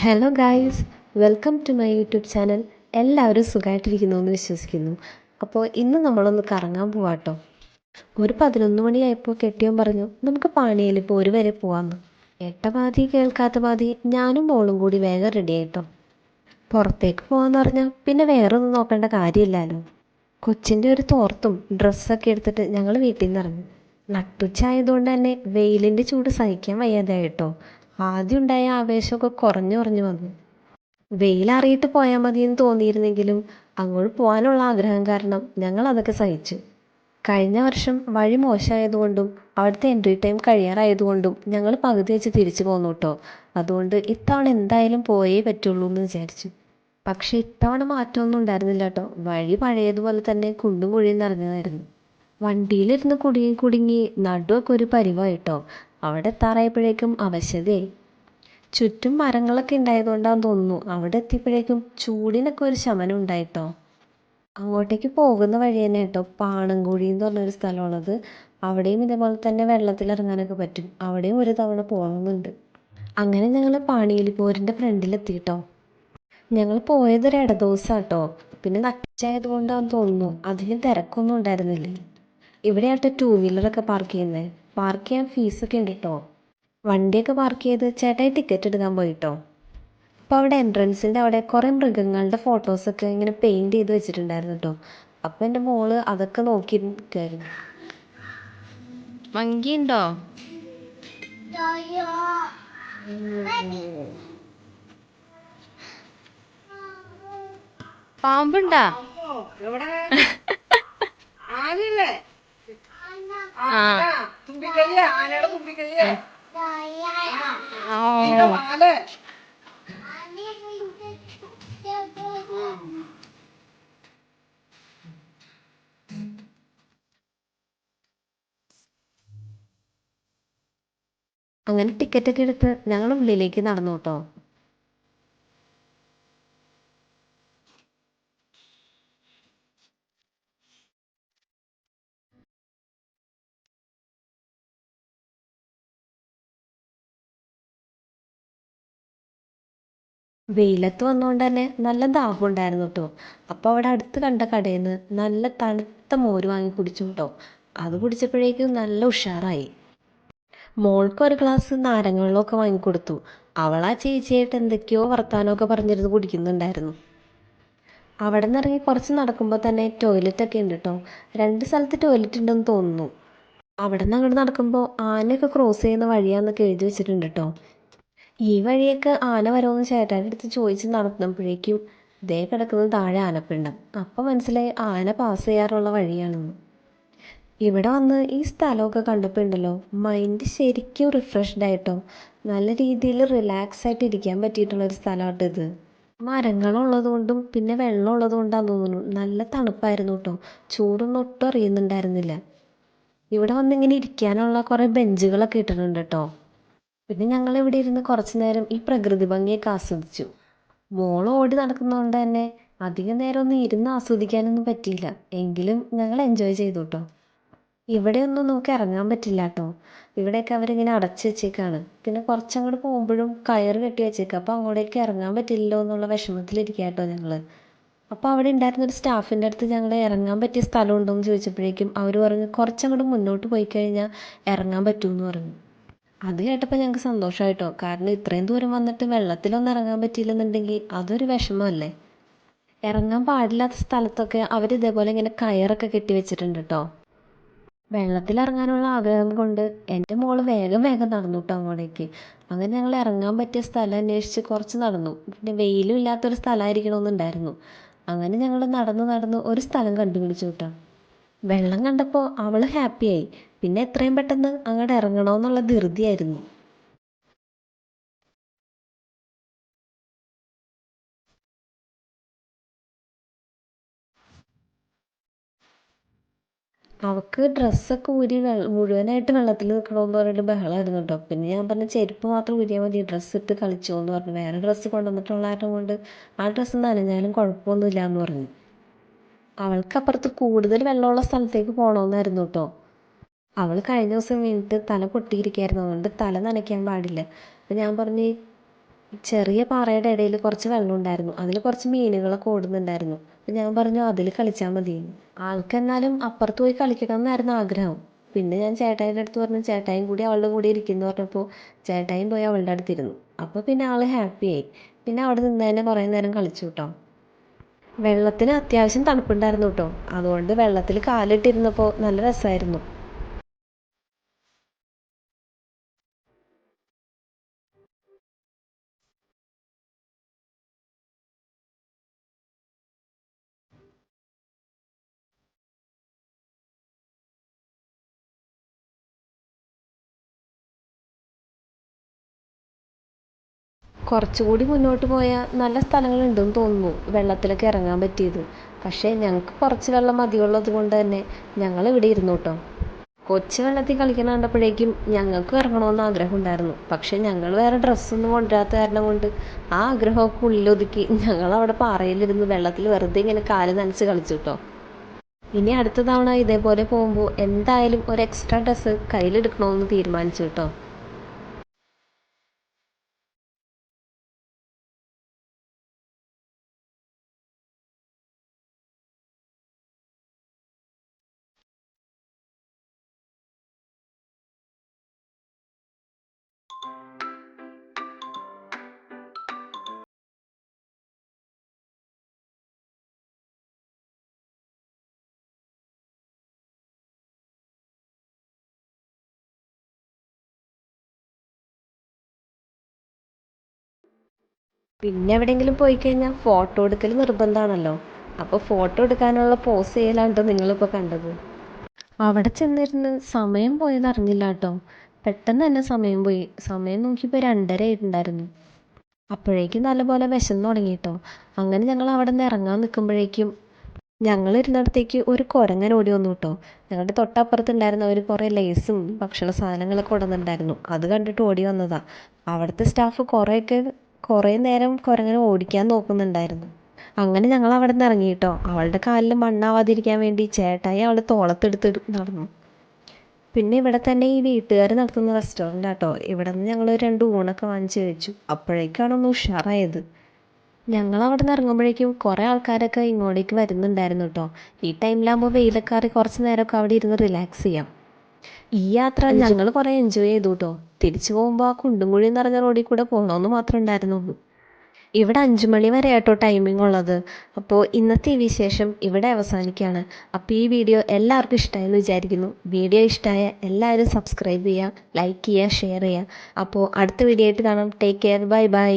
Hello guys, welcome to my YouTube channel. എല്ലാവരും സുഖമായിട്ടിരിക്കുന്നു എന്ന് വിശ്വസിക്കുന്നു. അപ്പോൾ ഇന്ന് നമ്മളൊന്ന് കറങ്ങാൻ പോവാട്ടോ. ഒരു 11 മണിയായപ്പോൾ കെട്ടിയോൻ പറഞ്ഞു നമുക്ക് പാണിയിൽ പോര് വരെ പോവാമെന്ന്. കേട്ട പാതി കേൾക്കാത്ത പാതി ഞാനും മോളും കൂടി വേഗം റെഡി ആയിട്ടോ. പുറത്തേക്ക് പോകാമെന്ന് പറഞ്ഞാൽ പിന്നെ വേറെ ഒന്നും നോക്കേണ്ട കാര്യമില്ലല്ലോ. കൊച്ചിൻ്റെ ഒരു തോർത്തും ഡ്രസ്സൊക്കെ എടുത്തിട്ട് ഞങ്ങൾ വീട്ടിൽ നിന്ന് ഇറങ്ങി. നട്ടുച്ചയായതുകൊണ്ട് തന്നെ വെയിലിൻ്റെ ചൂട് സഹിക്കാൻ വയ്യാതായിട്ടോ. ആദ്യം ഉണ്ടായ ആവേശമൊക്കെ കുറഞ്ഞു കുറഞ്ഞു വന്നു. വെയിലറിയിട്ട് പോയാൽ മതിയെന്ന് തോന്നിയിരുന്നെങ്കിലും അങ്ങോട്ട് പോകാനുള്ള ആഗ്രഹം കാരണം ഞങ്ങൾ അതൊക്കെ സഹിച്ചു. കഴിഞ്ഞ വർഷം വഴി മോശമായതുകൊണ്ടും അവിടുത്തെ എൻട്രി ടൈം കഴിയാറായതുകൊണ്ടും ഞങ്ങൾ പകുതി വെച്ച് തിരിച്ചു പോന്നു കേട്ടോ. അതുകൊണ്ട് ഇത്തവണ എന്തായാലും പോയേ പറ്റുള്ളൂ എന്ന് വിചാരിച്ചു. പക്ഷെ ഇത്തവണ മാറ്റമൊന്നും ഉണ്ടായിരുന്നില്ല കേട്ടോ. വഴി പഴയതുപോലെ തന്നെ കുണ്ടും കുഴിയും നിറഞ്ഞതായിരുന്നു. വണ്ടിയിലിരുന്ന് കുടുങ്ങി കുടുങ്ങി നടുവൊക്കെ ഒരു പരിവായിട്ടോ. അവിടെ എത്താറായപ്പോഴേക്കും അവശതയായി. ചുറ്റും മരങ്ങളൊക്കെ ഉണ്ടായതുകൊണ്ടാണെന്ന് തോന്നുന്നു അവിടെ എത്തിയപ്പോഴേക്കും ചൂടിനൊക്കെ ഒരു ശമനം ഉണ്ടായിട്ടോ. അങ്ങോട്ടേക്ക് പോകുന്ന വഴി തന്നെ കേട്ടോ പാണൻകുഴി എന്ന് പറഞ്ഞൊരു സ്ഥലമുള്ളത്. അവിടെയും ഇതേപോലെ തന്നെ വെള്ളത്തിലിറങ്ങാനൊക്കെ പറ്റും. അവിടെയും ഒരു തവണ പോകണമെന്നുണ്ട്. അങ്ങനെ ഞങ്ങൾ പാണിയിലിപ്പോരിൻ്റെ ഫ്രണ്ടിലെത്തിയിട്ടോ. ഞങ്ങൾ പോയതൊരു ഇടദിവസാട്ടോ. പിന്നെ നട്ടുച്ചയായതുകൊണ്ടാണെന്ന് തോന്നുന്നു അതിന് തിരക്കൊന്നും ഉണ്ടായിരുന്നില്ല. ഇവിടെയാട്ടോ 2 വീലറൊക്കെ പാർക്ക് ചെയ്യുന്നത്. പാർക്ക് ചെയ്യാൻ ഫീസൊക്കെ ഉണ്ട് കേട്ടോ. വണ്ടിയൊക്കെ പാർക്ക് ചെയ്ത് ചേട്ടായി ടിക്കറ്റ് എടുക്കാൻ പോയിട്ടോ. അപ്പോൾ അവിടെ എൻട്രൻസിൻ്റെ അവിടെ കുറേ മൃഗങ്ങളുടെ ഫോട്ടോസൊക്കെ ഇങ്ങനെ പെയിൻറ് ചെയ്ത് വെച്ചിട്ടുണ്ടായിരുന്നു കേട്ടോ. അപ്പോൾ എൻ്റെ മോള് അതൊക്കെ നോക്കി നിൽക്കുമായിരുന്നു. മങ്കി ഉണ്ടോ? പാമ്പുണ്ടാ? അങ്ങനെ ടിക്കറ്റൊക്കെ എടുത്ത് ഞങ്ങൾ ഉള്ളിലേക്ക് നടന്നു കേട്ടോ. വെയിലത്ത് വന്നതുകൊണ്ട് തന്നെ നല്ല ദാഹം ഉണ്ടായിരുന്നു കേട്ടോ. അപ്പോൾ അവിടെ അടുത്ത് കണ്ട കടയിൽ നിന്ന് നല്ല തണുത്ത മോര് വാങ്ങി കുടിച്ചു കേട്ടോ. അത് കുടിച്ചപ്പോഴേക്കും നല്ല ഉഷാറായി. മോൾക്ക് ഒരു ഗ്ലാസ് നാരങ്ങ വെള്ളമൊക്കെ വാങ്ങിക്കൊടുത്തു. അവൾ ആ ചേച്ചിയായിട്ട് എന്തൊക്കെയോ വർത്താനമൊക്കെ പറഞ്ഞിരുന്ന് കുടിക്കുന്നുണ്ടായിരുന്നു. അവിടെ നിന്ന് ഇറങ്ങി കുറച്ച് നടക്കുമ്പോൾ തന്നെ ടോയ്ലറ്റൊക്കെ ഉണ്ട് കേട്ടോ. 2 സ്ഥലത്ത് ടോയ്ലറ്റ് ഉണ്ടെന്ന് തോന്നുന്നു. അവിടെ നിന്ന് അങ്ങോട്ട് നടക്കുമ്പോൾ ആനയൊക്കെ ക്രോസ് ചെയ്യുന്ന വഴിയാന്നൊക്കെ എഴുതി വെച്ചിട്ടുണ്ട് കേട്ടോ. ഈ വഴിയൊക്കെ ആന വരുമെന്ന് ചേട്ടാൻ്റെ അടുത്ത് ചോദിച്ച് നടന്നപ്പോഴേക്കും ദേ കിടക്കുന്നത് താഴെ ആനപ്പിണ്ടം. അപ്പം മനസ്സിലായി ആന പാസ് ചെയ്യാറുള്ള വഴിയാണെന്ന്. ഇവിടെ വന്ന് ഈ സ്ഥലമൊക്കെ കണ്ടപ്പോൾ ഉണ്ടല്ലോ മൈൻഡ് ശരിക്കും റിഫ്രഷ്ഡ് ആയിട്ടോ. നല്ല രീതിയിൽ റിലാക്സ് ആയിട്ട് ഇരിക്കാൻ പറ്റിയിട്ടുള്ളൊരു സ്ഥലമാട്ടോ ഇത്. മരങ്ങളുള്ളത് കൊണ്ടും പിന്നെ വെള്ളം ഉള്ളത് കൊണ്ടാന്ന് തോന്നുന്നു നല്ല തണുപ്പായിരുന്നു കേട്ടോ. ചൂടൊന്നും ഒട്ടും അറിയുന്നുണ്ടായിരുന്നില്ല. ഇവിടെ വന്നിങ്ങനെ ഇരിക്കാനുള്ള കുറേ ബെഞ്ചുകളൊക്കെ ഇട്ടിട്ടുണ്ട് കേട്ടോ. പിന്നെ ഞങ്ങൾ ഇവിടെ ഇരുന്ന് കുറച്ച് നേരം ഈ പ്രകൃതി ഭംഗിയൊക്കെ ആസ്വദിച്ചു. മോൾ ഓടി നടക്കുന്നതുകൊണ്ട് തന്നെ അധികം നേരം ഒന്നും ഇരുന്ന് ആസ്വദിക്കാനൊന്നും പറ്റിയില്ല. എങ്കിലും ഞങ്ങൾ എൻജോയ് ചെയ്തു കേട്ടോ. ഇവിടെയൊന്നും നമുക്ക് ഇറങ്ങാൻ പറ്റില്ല കേട്ടോ. ഇവിടെയൊക്കെ അവരിങ്ങനെ അടച്ച് വെച്ചേക്കാണ്. പിന്നെ കുറച്ചങ്ങോട്ട് പോകുമ്പോഴും കയറ് കെട്ടി വെച്ചേക്കാം. അപ്പോൾ അങ്ങോട്ടേക്ക് ഇറങ്ങാൻ പറ്റില്ലല്ലോ എന്നുള്ള വിഷമത്തിലിരിക്കുക കേട്ടോ ഞങ്ങൾ. അപ്പോൾ അവിടെ ഉണ്ടായിരുന്നൊരു സ്റ്റാഫിൻ്റെ അടുത്ത് ഞങ്ങൾ ഇറങ്ങാൻ പറ്റിയ സ്ഥലം ഉണ്ടോ എന്ന് ചോദിച്ചപ്പോഴേക്കും അവർ പറഞ്ഞു കുറച്ചങ്ങോട്ട് മുന്നോട്ട് പോയി കഴിഞ്ഞാൽ ഇറങ്ങാൻ പറ്റുമെന്ന് പറഞ്ഞു. അത് കേട്ടപ്പോൾ ഞങ്ങൾക്ക് സന്തോഷമായിട്ടോ. കാരണം ഇത്രയും ദൂരം വന്നിട്ട് വെള്ളത്തിലൊന്നും ഇറങ്ങാൻ പറ്റിയില്ലെന്നുണ്ടെങ്കിൽ അതൊരു വിഷമമല്ലേ. ഇറങ്ങാൻ പാടില്ലാത്ത സ്ഥലത്തൊക്കെ അവർ ഇതേപോലെ ഇങ്ങനെ കയറൊക്കെ കെട്ടി വെച്ചിട്ടുണ്ട് കേട്ടോ. വെള്ളത്തിലിറങ്ങാനുള്ള ആഗ്രഹം കൊണ്ട് എൻ്റെ മോൾ വേഗം വേഗം നടന്നു കേട്ടോ അങ്ങോട്ടേക്ക്. അങ്ങനെ ഞങ്ങൾ ഇറങ്ങാൻ പറ്റിയ സ്ഥലം അന്വേഷിച്ച് കുറച്ച് നടന്നു. പിന്നെ വെയിലും ഇല്ലാത്തൊരു സ്ഥലമായിരിക്കണമെന്നുണ്ടായിരുന്നു. അങ്ങനെ ഞങ്ങൾ നടന്ന് നടന്ന് ഒരു സ്ഥലം കണ്ടുപിടിച്ചു കേട്ടോ. വെള്ളം കണ്ടപ്പോൾ അവൾ ഹാപ്പിയായി. പിന്നെ എത്രയും പെട്ടെന്ന് അങ്ങോട്ട് ഇറങ്ങണമെന്നുള്ള ധൃതിയായിരുന്നു. അവൾക്ക് ഡ്രസ്സൊക്കെ ഊരി മുഴുവനായിട്ട് വെള്ളത്തിൽ നിൽക്കണമെന്ന് പറഞ്ഞിട്ട് ബഹളമായിരുന്നു കേട്ടോ. പിന്നെ ഞാൻ പറഞ്ഞു ചെരുപ്പ് മാത്രം ഊരിയാൽ മതി, ഡ്രസ്സ് ഇട്ട് കളിച്ചോ എന്ന് പറഞ്ഞു. വേറെ ഡ്രസ്സ് കൊണ്ടുവന്നിട്ടുള്ള കാരണം കൊണ്ട് ആ ഡ്രസ്സ് നനഞ്ഞാലും കുഴപ്പമൊന്നുമില്ല എന്ന് പറഞ്ഞു. അവൾക്ക് അപ്പുറത്ത് കൂടുതൽ വെള്ളമുള്ള സ്ഥലത്തേക്ക് പോകണമെന്നായിരുന്നു കേട്ടോ. അവൾ കഴിഞ്ഞ ദിവസം വീണിട്ട് തല പൊട്ടിയിരിക്കുകയായിരുന്നു. അതുകൊണ്ട് തല നനയ്ക്കാൻ പാടില്ല. അപ്പം ഞാൻ പറഞ്ഞു ചെറിയ പാറയുടെ ഇടയിൽ കുറച്ച് വെള്ളം ഉണ്ടായിരുന്നു. അതിൽ കുറച്ച് മീനുകളൊക്കെ ഓടുന്നുണ്ടായിരുന്നു. അപ്പം ഞാൻ പറഞ്ഞു അതിൽ കളിച്ചാൽ മതിയെന്ന്. ആൾക്കെന്നാലും അപ്പുറത്ത് പോയി കളിക്കണം എന്നായിരുന്നു ആഗ്രഹം. പിന്നെ ഞാൻ ചേട്ടായിയുടെ അടുത്ത് പറഞ്ഞു ചേട്ടായിയും കൂടി അവളുടെ കൂടെ ഇരിക്കുമെന്ന് പറഞ്ഞപ്പോൾ ചേട്ടായിയും പോയി അവളുടെ അടുത്തിരുന്നു. അപ്പോൾ പിന്നെ ആൾ ഹാപ്പിയായി. പിന്നെ അവിടെ നിന്ന് തന്നെ കുറേ നേരം കളിച്ചു കേട്ടോ. വെള്ളത്തിന് അത്യാവശ്യം തണുപ്പുണ്ടായിരുന്നു കേട്ടോ. അതുകൊണ്ട് വെള്ളത്തിൽ കാലിട്ടിരുന്നപ്പോൾ നല്ല രസമായിരുന്നു. കുറച്ചുകൂടി മുന്നോട്ട് പോയാൽ നല്ല സ്ഥലങ്ങളുണ്ടെന്ന് തോന്നുന്നു വെള്ളത്തിലൊക്കെ ഇറങ്ങാൻ പറ്റിയത്. പക്ഷേ ഞങ്ങൾക്ക് കുറച്ച് വെള്ളം മതിയുള്ളത് കൊണ്ട് തന്നെ ഞങ്ങൾ ഇവിടെ ഇരുന്നു കേട്ടോ. കൊച്ചു വെള്ളത്തിൽ കളിക്കുന്ന കണ്ടപ്പോഴേക്കും ഞങ്ങൾക്കും ഇറങ്ങണമെന്ന് ആഗ്രഹം ഉണ്ടായിരുന്നു. പക്ഷേ ഞങ്ങൾ വേറെ ഡ്രസ്സൊന്നും കൊണ്ടുവരാത്ത കാരണം കൊണ്ട് ആ ആഗ്രഹമൊക്കെ ഉള്ളിലൊതുക്കി ഞങ്ങൾ അവിടെ പാറയിലിരുന്ന് വെള്ളത്തിൽ വെറുതെ ഇങ്ങനെ കാല് നനച്ച് കളിച്ചു കേട്ടോ. ഇനി അടുത്ത തവണ ഇതേപോലെ പോകുമ്പോൾ എന്തായാലും ഒരു എക്സ്ട്രാ ഡ്രസ്സ് കയ്യിലെടുക്കണമെന്ന് തീരുമാനിച്ചു കേട്ടോ. പിന്നെ എവിടെയെങ്കിലും പോയി കഴിഞ്ഞാൽ ഫോട്ടോ എടുക്കൽ നിർബന്ധമാണല്ലോ. അപ്പോൾ ഫോട്ടോ എടുക്കാനുള്ള പോസ് ചെയ്യലാണ്ടോ നിങ്ങളിപ്പോൾ കണ്ടത്. അവിടെ ചെന്നിരുന്ന് സമയം പോയത് അറിഞ്ഞില്ല കേട്ടോ. പെട്ടെന്ന് തന്നെ സമയം പോയി. സമയം നോക്കിയപ്പോൾ 2:30 ആയിട്ടുണ്ടായിരുന്നു. അപ്പോഴേക്കും നല്ലപോലെ വിശന്ന് തുടങ്ങി കേട്ടോ. അങ്ങനെ ഞങ്ങൾ അവിടെ നിന്ന് ഇറങ്ങാൻ നിൽക്കുമ്പോഴേക്കും ഞങ്ങളിരുന്നിടത്തേക്ക് ഒരു കുരങ്ങൻ ഓടി വന്നു കേട്ടോ. ഞങ്ങളുടെ തൊട്ടപ്പുറത്തുണ്ടായിരുന്നവർ കുറേ ലേസും ഭക്ഷണ സാധനങ്ങളൊക്കെ കൊണ്ടുവന്നിട്ടുണ്ടായിരുന്നു. അത് കണ്ടിട്ട് ഓടി വന്നതാ. അവിടുത്തെ സ്റ്റാഫ് കുറേ നേരം കുരങ്ങനെ ഓടിക്കാൻ നോക്കുന്നുണ്ടായിരുന്നു. അങ്ങനെ ഞങ്ങൾ അവിടെ നിന്ന് ഇറങ്ങി കേട്ടോ. അവളുടെ കാലിൽ മണ്ണാവാതിരിക്കാൻ വേണ്ടി ചേട്ടായി അവളെ തോളത്തെടുത്ത് നടന്നു. പിന്നെ ഇവിടെ തന്നെ ഈ വീട്ടുകാർ നടത്തുന്ന റെസ്റ്റോറൻ്റ് ആട്ടോ. ഇവിടെ നിന്ന് ഞങ്ങൾ 2 ഊണൊക്കെ വാങ്ങിച്ച് കഴിച്ചു. അപ്പോഴേക്കാണ് ഒന്ന് ഉഷാറായത്. ഞങ്ങൾ അവിടെ നിന്ന് ഇറങ്ങുമ്പോഴേക്കും കുറേ ആൾക്കാരൊക്കെ ഇങ്ങോട്ടേക്ക് വരുന്നുണ്ടായിരുന്നു കേട്ടോ. ഈ ടൈമിലാകുമ്പോൾ വെയിലൊക്കെ കുറച്ച് നേരമൊക്കെ അവിടെ ഇരുന്ന് റിലാക്സ് ചെയ്യാം. ഈ യാത്ര ഞങ്ങൾ കുറേ എൻജോയ് ചെയ്തു കേട്ടോ. തിരിച്ചു പോകുമ്പോൾ ആ കുണ്ടും കുഴിയും നിറഞ്ഞ റോഡിൽ കൂടെ പോകണമെന്ന് മാത്രമേ ഉണ്ടായിരുന്നുള്ളൂ. ഇവിടെ 5 മണി വരെ കേട്ടോ ടൈമിംഗ് ഉള്ളത്. അപ്പോൾ ഇന്നത്തെ ഈ വിശേഷം ഇവിടെ അവസാനിക്കുകയാണ്. അപ്പോൾ ഈ വീഡിയോ എല്ലാവർക്കും ഇഷ്ടമായെന്ന് വിചാരിക്കുന്നു. വീഡിയോ ഇഷ്ടമായ എല്ലാവരും സബ്സ്ക്രൈബ് ചെയ്യുക, ലൈക്ക് ചെയ്യുക, ഷെയർ ചെയ്യുക. അപ്പോൾ അടുത്ത വീഡിയോ ആയിട്ട് കാണാം. Take care. Bye bye.